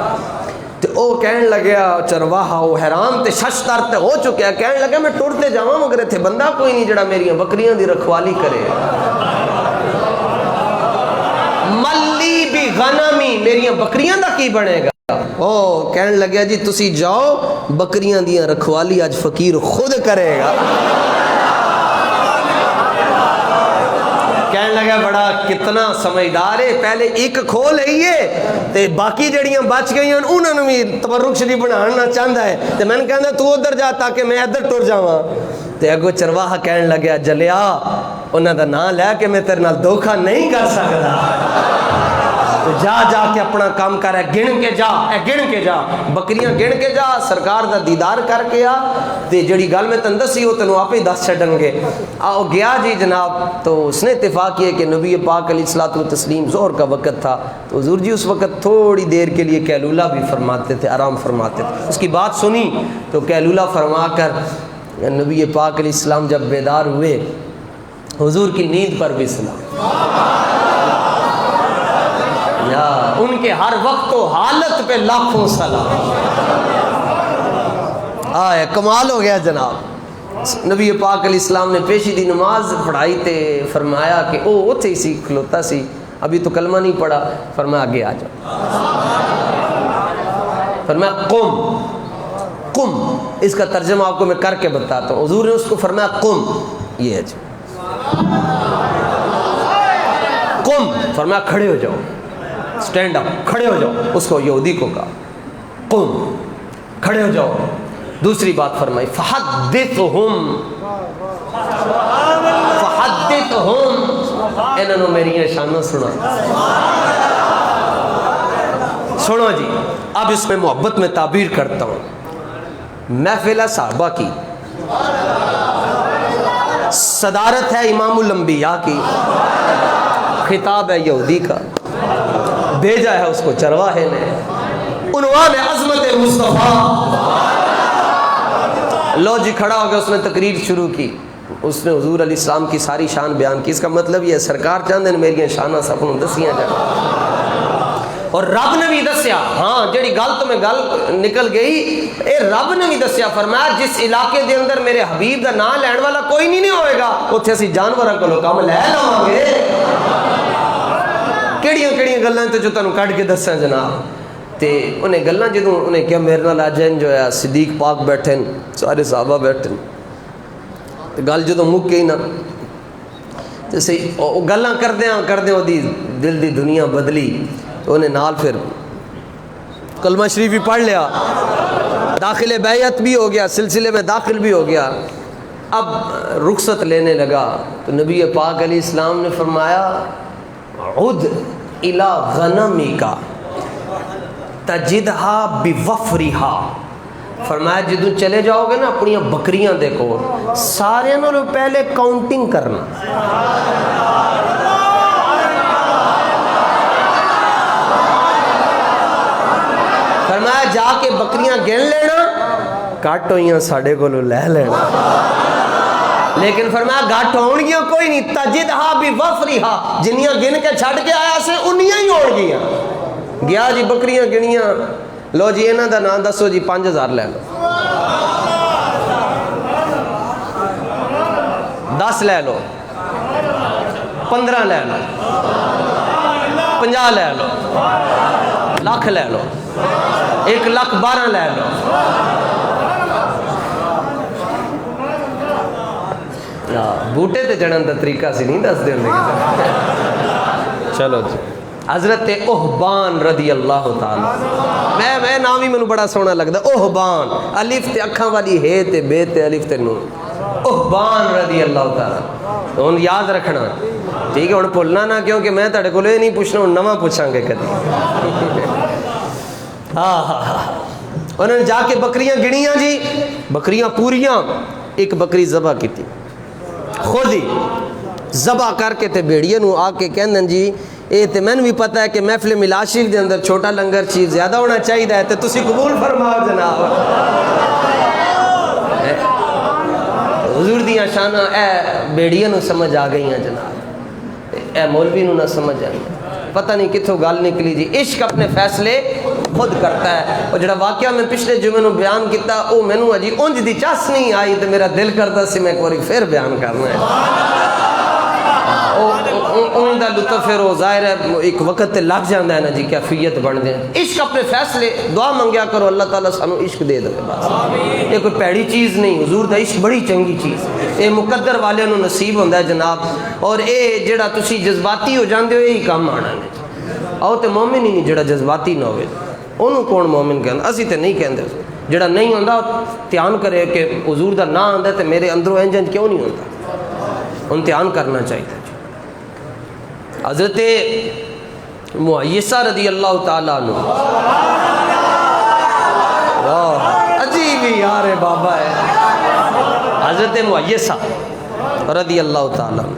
S1: تے او کہن لگیا چرواہا او حیران تے ششتر تے ہو چکیا کہن لگا میں ٹرتے جاواں مگر ایتھے بندہ کوئی نہیں جڑا میریاں بکریاں دی رکھوالی کرے ملی بھی غنمی میریاں بکریاں دا کی بنے گا او کہن لگیا جی تسی جاؤ بکریاں دیاں رکھوالی آج فقیر خود کرے گا کہنے لگا بڑا کتنا سمجھدار ہے پہلے ایک کھول لئیے تے باقی جڑیاں بچ گئی ہیں انہوں نے بھی تبرک شریف بنانا چاہتا ہے تے میں نے کہنا تو ادھر جا تاکہ میں ادھر ٹر جاواں تے اگو چرواہا کہنے لگا جلیا انہاں دا نام لے کے میں تیرے نال دھوکھا نہیں کر سکتا. تو جا کے اپنا کام کر. گن کے جا بکریاں گن کے جا, سرکار دا دیدار کر کے آ, تے جڑی گل میں تن دسی وہ تینوں آپ ہی دس چھڈن گے. آؤ گیا جی جناب. تو اس نے اتفاق کیا کہ نبی پاک علیہ الصلوۃ والتسلیم ظہر کا وقت تھا, تو حضور جی اس وقت تھوڑی دیر کے لیے قیلولہ بھی فرماتے تھے, آرام فرماتے تھے. اس کی بات سنی تو قیلولہ فرما کر نبی پاک علیہ السلام جب بیدار ہوئے, حضور کی نیند پر بھی سلام. ان کے ہر وقت و حالت پہ لاکھوں سلام. آئے کمال ہو گیا جناب. نبی پاک علیہ السلام نے پیشی دی نماز پڑھائی تے فرمایا کہ او اتھے ہی سی کھلوتا سی, ابھی تو کلمہ نہیں پڑھا. فرمایا آگے آ جاؤ. فرمایا قم. اس کا ترجمہ آپ کو میں کر کے بتاتا ہوں. حضور نے اس کو فرمایا قم, یہ ہے جی قم. فرمایا کھڑے ہو جاؤ, سٹینڈ اپ, کھڑے ہو جاؤ. اس کو یہودی کو کہا قم, کھڑے ہو جاؤ. دوسری بات فرمائی فحدثہم, انہوں نے میری شانوں سنا. سنو جی, اب اس میں محبت میں تعبیر کرتا ہوں. محفل صحابہ کی, صدارت ہے امام الانبیاء کی, خطاب ہے یہودی کا, بھیجا ہے اس کو چرواہے نے, عنوان ہے عظمت مصطفیٰ. لو جی کھڑا ہو گیا, اس نے تقریر شروع کی. اس نے حضور علیہ السلام کی ساری شان بیان کی. اس کا مطلب یہ ہے سرکار چاہتے ہیں میری شانہ سب کو دسیاں جائیں, اور رب نے بھی دسیا. ہاں جڑی گل تو میں گل نکل گئی, اے رب نے بھی دسیا. فرمایا جس علاقے دے اندر میرے حبیب دا نام لین والا کوئی نہیں ہوئے گا, اتھے اسی جانوراں کولوں کم لے لواں گے. کیڑیاں گلاں تے جو تانوں کڈ کے دساں جناب. تے انہیں گلاں جدوں انہیں کیا میرے نال اج جو ہے صدیق پاک بیٹھے, سارے صحابہ بیٹھے, گل جدوں مک گئی نا تے صحیح گلاں کردیاں دی دل دی دنیا بدلی. تو انہیں نال پھر کلمہ شریف بھی پڑھ لیا, داخل بیعت بھی ہو گیا, سلسلے میں داخل بھی ہو گیا. اب رخصت لینے لگا تو نبی پاک علیہ السلام نے فرمایا عد الی غنمک تجدھا بوفرھا. فرمایا جدوں چلے جاؤ گے نا اپنی بکریاں دیکھو, سارے نالوں پہلے کاؤنٹنگ کرنا. فرمایا جا کے بکریاں گن لینا, گھٹ ہوئیاں ساڑھے کو لے لینا. لیکن فرمایا گھٹ ہونگیاں کوئی نہیں, تجدھا بوفرھا, جنیاں گن کے چھڑ کے آیا سے انیاں ہی ہونگیاں. گیا جی بکریاں گنیاں. لو جی انہاں دا نام دسو جی, 5000 لے لو, 10 لے لو, 15 لے لو, 50 لے لو, لاکھ لے لو, 1,12,000 لے لو. بوٹے تے چڑھن دا طریقہ سی نہیں دس دیں. چلو جی حضرت احبان رضی اللہ تعالی, میں نام ہی مینوں بڑا سونا لگدا. احبان, الف تے اکھاں والی ہے تے بے تے الف تے نون. احبان رضی اللہ تعالی. ہن یاد رکھنا ٹھیک ہے, ہن بھولنا نہ, کیونکہ میں تہاڈے کولوں یہ نہیں پوچھنا, ہن نواں پوچھاں گے کدی. انہوں نے جا کے بکریاں گنیاں جی, بکریاں پوریاں. ایک بکری ذبح کی تھی, خود ہی ذبح کر کے تے بیڑیے نو آ کے کہندن جی اے تے میں بھی پتہ ہے کہ محفل میلاد شریف دے اندر چھوٹا لنگر چیز زیادہ ہونا چاہیے ہے, تے تسی قبول فرماؤ جناب. حضور دیاں شانہ اے بیڑیے نو سمجھ آ گئی ہیں جناب, اے مولوی نو نہ سمجھ آئی. پتہ نہیں کتھوں گال نکلی جی. عشق اپنے فیصلے خود کرتا ہے. اور جڑا واقعہ میں پچھلے جمعے نو بیان کیتا او مینوں اجی اونج دی چس نہیں آئی, تے میرا دل کردا سی میں ایک واری پھر بیان کرنا ہے. ان دا لطف پھر وہ ظاہر ہے ایک وقت تے لگ جاندا ہے نا جی, کیفیت بن دے. عشق اپنے فیصلے, دعا منگیا کرو اللہ تعالیٰ سانو عشق دے دے بس. یہ کوئی پیڑی چیز نہیں, حضور دا عشق بڑی چنگی چیز. یہ مقدر والے نو نصیب ہوندا ہے جناب. اور اے جڑا تسی جذباتی ہو جاندے ہو یہی کام آنا ہے. آؤ تے مومن ہی نہیں جڑا جذباتی نہ ہوئے, انہوں کون مومن کہندا. اسی تے نہیں کہندے. جڑا نہیں ہوندا دھیان کرے کہ حضور دا نام آندا تے میرے اندروں انج کیوں نہیں ہوندا. امتحان کرنا چاہیے. حضرت معیسہ رضی اللہ تعالیٰ عنہ, عجیب ہی یار بابا ہے. حضرت معیسہ رضی اللہ تعالیٰ عنہ,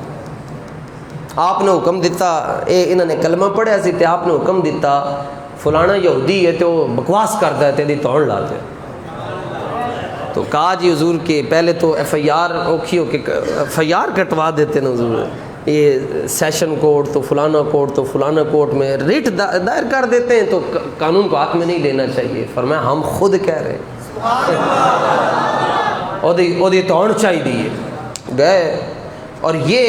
S1: آپ نے حکم دیتا, انہوں نے کلمہ پڑھیا سی تے آپ نے حکم دیتا فلانا یہودی ہے تو بکواس کرتا ہے تیری توڑ لاتے. تو کہا جی حضور کے پہلے تو ایف آئی آر اوکھی ہو کے ایف آئی آر کٹوا دیتے نا حضور, یہ سیشن کورٹ تو فلانا کورٹ میں ریٹ دائر کر دیتے ہیں تو قانون کو ہاتھ میں نہیں لینا چاہیے. فرمایا ہم خود کہہ رہے ہیں اور توڑ چاہیے گئے. اور یہ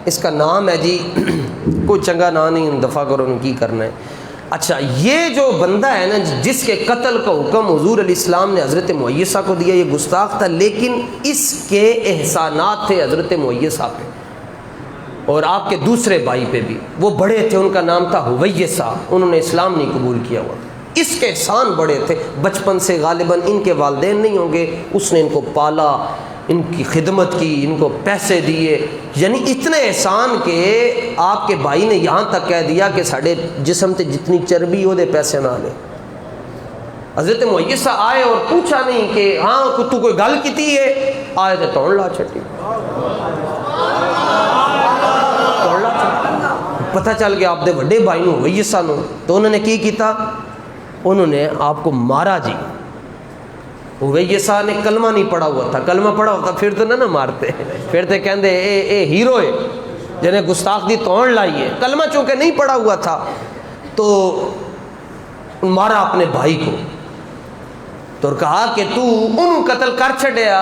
S1: اس کا نام ہے جی, کوئی چنگا نام نہیں, دفاع کرو کی کرنا ہے. اچھا, یہ جو بندہ ہے نا جس کے قتل کا حکم حضور علیہ السلام نے حضرت معیسہ کو دیا, یہ گستاخ تھا, لیکن اس کے احسانات تھے حضرت معیسہ پہ اور آپ کے دوسرے بھائی پہ بھی. وہ بڑے تھے, ان کا نام تھا حویسہ, انہوں نے اسلام نہیں قبول کیا ہوا. اس کے احسان بڑے تھے, بچپن سے غالباً ان کے والدین نہیں ہوں گے, اس نے ان کو پالا, ان کی خدمت کی, ان کو پیسے دیے, یعنی اتنے احسان کہ آپ کے بھائی نے یہاں تک کہہ دیا کہ ساڑھے جسم تے جتنی چربی ہو دے پیسے نہ لے. حضرت معیسہ آئے اور پوچھا نہیں کہ ہاں تو کوئی گل کیتی ہے, آئے تو توڑ لا چھٹی. پتہ چل گیا آپ دے وڈے بھائی نو معیسہ نو, تو انہوں نے کی کیتا, انہوں نے آپ کو مارا جی. حویسہ نے کلمہ نہیں پڑھا ہوا تھا, کلمہ پڑھا ہوتا پھر تو نہ مارتے, پھر تو کہندے اے ہیرو ہے جنہیں گستاخ دی توڑ لائی ہے. کلمہ چونکہ نہیں پڑھا ہوا تھا تو مارا اپنے بھائی کو, تو کہا کہ تو انہوں قتل کر چھڑیا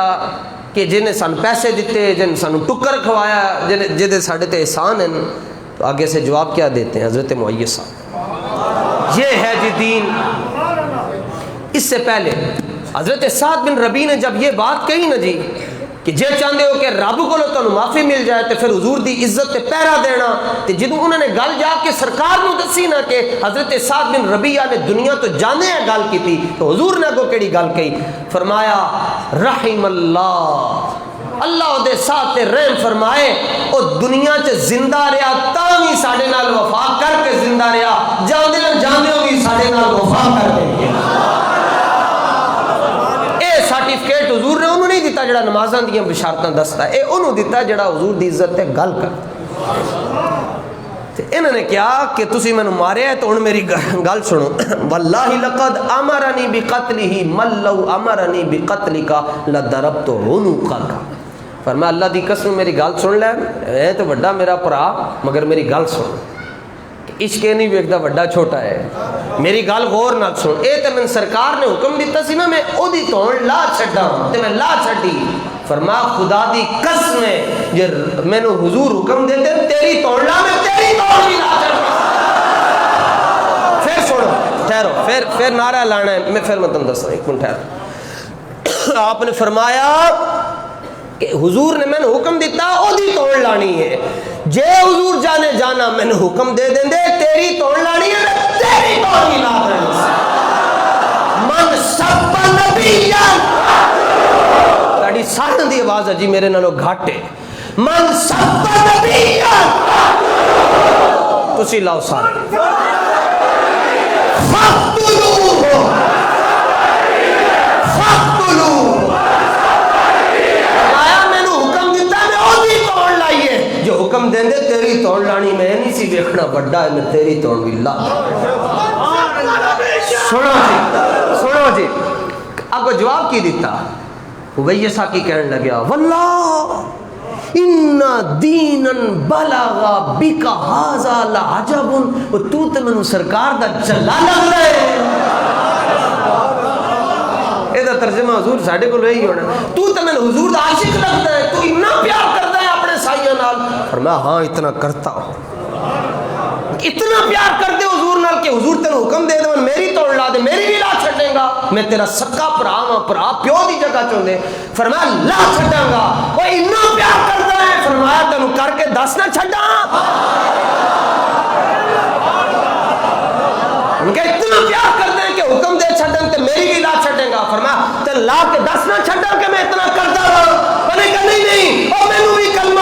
S1: کہ جنہیں سان پیسے دیتے, جنہیں سانو ٹکر کھوایا, جنہیں ساڑھے تے احسان ہیں. تو آگے سے جواب کیا دیتے ہیں حضرت معیسہ, یہ ہے جی دین. اس سے پہلے حضرت سعد بن ربیع نے جب یہ بات کہی نا جی کہ جے چاہتے ہو کہ رب کو تو معافی مل جائے تو پھر حضور دی عزت تے پہرا دینا, تو جدوں انہوں نے گل جا کے سرکار نو دسی نا کہ حضرت سعد بن ربیع نے دنیا تو جانے ہیں گل کی تھی, تو حضور نے کو کیڑی گل کہی, فرمایا رحم اللہ دے ساتھ رحم فرمائے, او دنیا چ زندہ رہا تاں وی ساڈے نال وفا کر کے زندہ رہا, جاندے بھی ساڈے نال وفا کر کے. سرٹیفکیٹ حضور نے انہوں نہیں دیتا جڑا نمازاں دیاں بشارتاں دستا ہے, اے انہوں دیتا جڑا حضور دی عزت تے گل کر. انہوں نے کیا کہ تسی میں مارے ہے تو ان میری گل سنو, واللہ لقد امرنی بقتلہ من لو امرنی بقتلک لضربت عنقک. فرمایا اللہ دی قسم میری گل سن لے, اے تو بڑا میرا بھرا مگر میری گل سن, عشق نہیں ویکھدا بڑا چھوٹا ہے, میری گل غور نال سن. اے تے میں سرکار نے حکم دیتا سی نا میں او دی توڑ لا چھڈا تے میں لا چھڈی. فرمایا خدا دی قسم ہے جے مینوں حضور حکم دیتے تیری توڑ لا, میں تیری توڑ بھی لا چھڈا. پھر سنو, ٹھہرو, پھر نعرہ لانا ہے, میں پھر تم دسنا, ایک منٹ ٹھہرو. آپ نے فرمایا کہ حضور نے میں نے حکم دیتا او دی توڑ لانی ہے, جے حضور جانے جانا میں نے حکم دے دیں دے تیری توڑ لانی ہے, میں تیری توڑ ہی لا دیں. من سب نبیاں, تاڑی سارن دی آواز ہے جی میرے نالو گھاٹے, من سب نبیاں, تسی لاؤ سارے, فقتلوہ حکم دیں دے تیری توڑ لانی, میں نہیں سی ویکھنا بڑا ہے, میں تیری توڑ بھی لا. سنو جی آپ کو جواب کی دیتا. حویسہ کی کہنے لگیا واللہ ان دینا بلغا بک ھذا لعجب, تو تے مینوں سرکار دا چلا لگ رہا ہے. اے دا ترجمہ حضور ساڈے کول یہی ہونا, تو تے مینوں حضور دا عاشق لگدا ہے, تو اتنا پیار کردا ہے اپنے سائیاں نال. فرمایا ہاں اتنا کرتا ہوں, اتنا پیار کر دے حضور نال کہ حضور تینوں حکم دے دے میری توڑ لا دے, میری بھی لا چھڈے گا, میں تیرا سکا بھرا ہاں, بھرا پیو دی جگہ چوندے. فرمایا لا چھڈاں گا. وہ اتنا پیار کردا ہے, فرمایا تینوں کر کے دس نہ چھڈاں. ان کے اتنا پیار کرتے ہیں کہ حکم دے چھڈن تے میری بھی لا چھڈے گا. فرمایا تے لا کے دس نہ چھڈاں کہ میں اتنا کردا رہا. نہیں, او مینوں بھی کلمہ